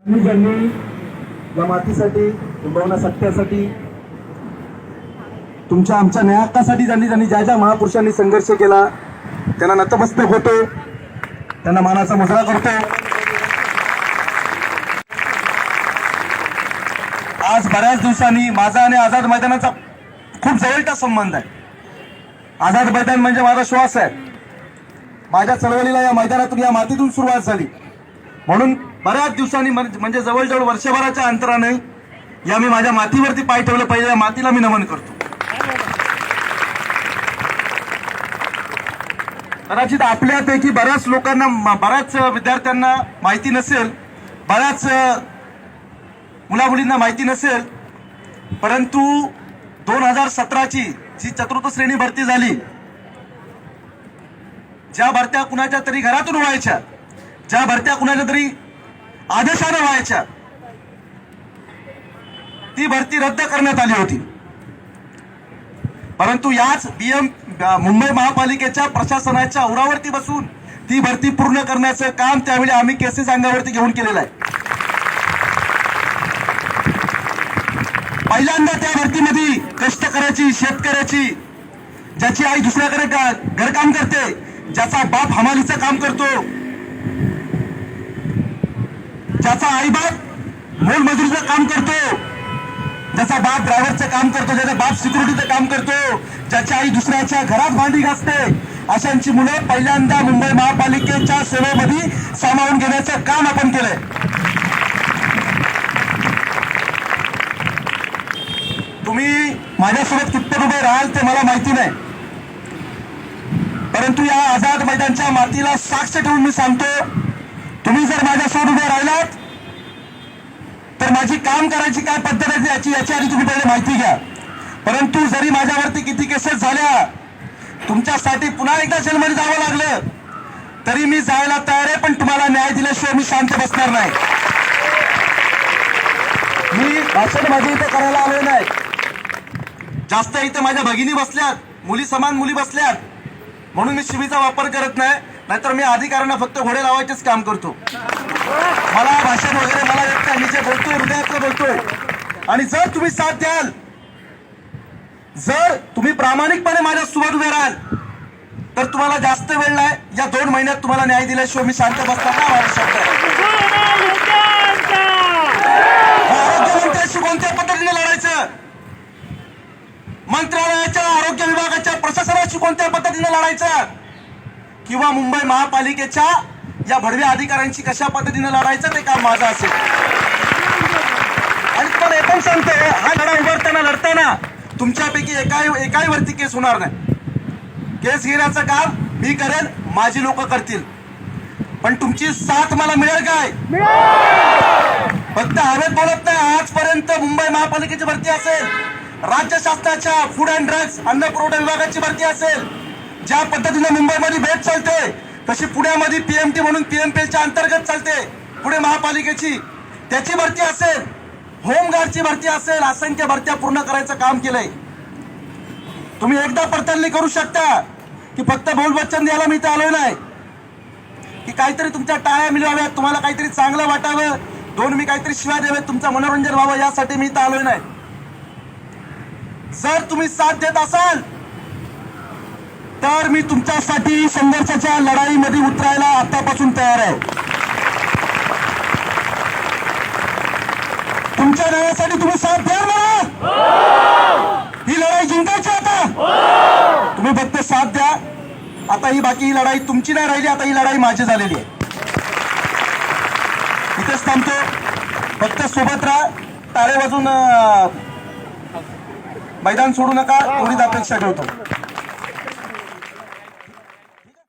ज्यांनी या मातीसाठी किंबहुना सत्यासाठी तुमच्या आमच्या न्याय हक्कासाठी ज्यांनी ज्या ज्या महापुरुषांनी संघर्ष केला त्यांना नतमस्तक होतो, त्यांना मानाचा मुजरा करतो। आज बऱ्याच दिवसांनी माझा आणि आझाद मैदानाचा खूप जवळचा संबंध आहे। आझाद मैदान म्हणजे माझा श्वास आहे। माझ्या चळवळीला या मैदानातून या मातीतून सुरुवात झाली, म्हणून बऱ्याच दिवसांनी म्हणजे जवळजवळ वर्षभराच्या अंतराने या मी माझ्या मातीवरती पाय ठेवलं पाहिजे, या मातीला मी नमन करतो। कदाचित आपल्यापैकी बऱ्याच लोकांना, बऱ्याच विद्यार्थ्यांना माहिती नसेल, बऱ्याच मुलामुलींना माहिती नसेल, परंतु 2017ची जी चतुर्थ श्रेणी भरती झाली, ज्या भरत्या कुणाच्या तरी घरातून व्हायच्या, ज्या भरत्या कुणाच्या तरी आदेशाने व्हायच्या, ती भरती रद्द करण्यात आली होती। परंतु याच मुंबई महापालिकेच्या प्रशासनाच्या उरावरती बसून ती भरती पूर्ण करण्याचं काम त्यावेळी आम्ही केसेस अंगावरती घेऊन केलेलं आहे। पहिल्यांदा त्या भरतीमध्ये कष्टकऱ्याची, शेतकऱ्याची, ज्याची आई दुसऱ्याकडे घरकाम करते, ज्याचा बाप हमालीचं काम करतो, ज्याचा आई बाप मोलमजुरीचं काम करतो, ज्याचा बाप ड्रायव्हरचं काम करतो, ज्याचा बाप सिक्युरिटीचं काम करतो, ज्याची आई दुसऱ्याच्या घरात भांडी घासते, अशांची मुलं पहिल्यांदा मुंबई महापालिकेच्या सेवेमध्ये सामावून घेण्याचं काम आपण केलंय। तुम्ही माझ्यासोबत कितपत उभे राहाल ते मला माहिती नाही, परंतु या आझाद मैदानच्या मातीला साक्ष ठेवून मी सांगतो, तुम्ही जर माझ्यासोबत उभे राहिलात तर माझी काम करायची काय पद्धत आहे याची आधी तुम्ही पहिले माहिती घ्या। परंतु जरी माझ्यावरती किती केसेस झाल्या, तुमच्यासाठी पुन्हा एकदा जेलमध्ये जावं लागलं, तरी मी जायला तयार आहे, पण तुम्हाला न्याय दिल्याशिवाय मी शांत बसणार नाही। मी भाषण माझे इथे करायला आलो नाही, जास्त इथे माझ्या भगिनी बसल्यात, मुली समान मुली बसल्यात, म्हणून मी शिवीचा वापर करत नाही, नाहीतर मी अधिकाऱ्यांना फक्त घोडे लावायचेच काम करतो। मला भाषण वगैरे मला येत नाही, मी जे बोलतोय हृदयातलं बोलतोय। आणि जर तुम्ही साथ द्याल, जर तुम्ही प्रामाणिकपणे माझ्या सोबत उभे राहाल, तर तुम्हाला जास्त वेळ नाही, या 2 महिन्यात तुम्हाला न्याय दिल्याशिवाय मी शांत बसणार नाही। माझा शब्द आहे। आरोग्यमंत्र्यांशी कोणत्या पद्धतीने लढायचं, मंत्रालयाच्या आरोग्य विभागाच्या प्रशासनाशी कोणत्या पद्धतीने लढायचं, किंवा मुंबई महापालिकेच्या या भडव्या अधिकाऱ्यांची कशा पद्धतीने लढायचं, ते काम माझं असेल। आणि तुम्हाला एकदम सांगते, हा लढा उभारताना लढताना तुमच्यापैकी एकाही वरती केस होणार नाही। केस घेण्याचं काम मी करेन, माझी लोक करतील, पण तुमची साथ मला मिळेल काय? फक्त हवेत बोलत नाही। आजपर्यंत मुंबई महापालिकेची भरती असेल, राज्य शासनाच्या फूड अँड ड्रग्ज अन्न पुरवठा विभागाची भरती असेल, ज्या पद्धतीने मुंबईमध्ये बेट चालते, तशी पुण्यामध्ये पीएमटी म्हणून पीएमपीएलच्या अंतर्गत चालते पुणे महापालिकेची, त्याची भरती असेल, होमगार्डची भरती असेल, असंख्य भरत्या पूर्ण करायचं काम केलंय। तुम्ही एकदा पडताळणी करू शकता की फक्त बोलवचन द्यायला मी इथे आलोय नाही, की काहीतरी तुमच्या टाळ्या मिळवाव्यात, तुम्हाला काहीतरी चांगलं वाटावं, 2 मी काहीतरी शिवाय द्यावेत, तुमचं मनोरंजन व्हावं, यासाठी मी इथे आलोय नाही। जर तुम्ही साथ देत असाल तर मी तुमच्यासाठी संघर्षाच्या लढाईमध्ये उतरायला आतापासून तयार आहे। तुमच्या न्यायासाठी तुम्ही साथ द्याल मला, ही लढाई जिंकायची आता, तुम्ही फक्त साथ द्या। आता ही बाकी ही लढाई तुमची नाही राहिली, आता ही लढाई माझी झालेली आहे। इथेच थांबतो, फक्त सोबत राहा, टाळे वाजून मैदान सोडू नका, एवढीच अपेक्षा ठेवतो।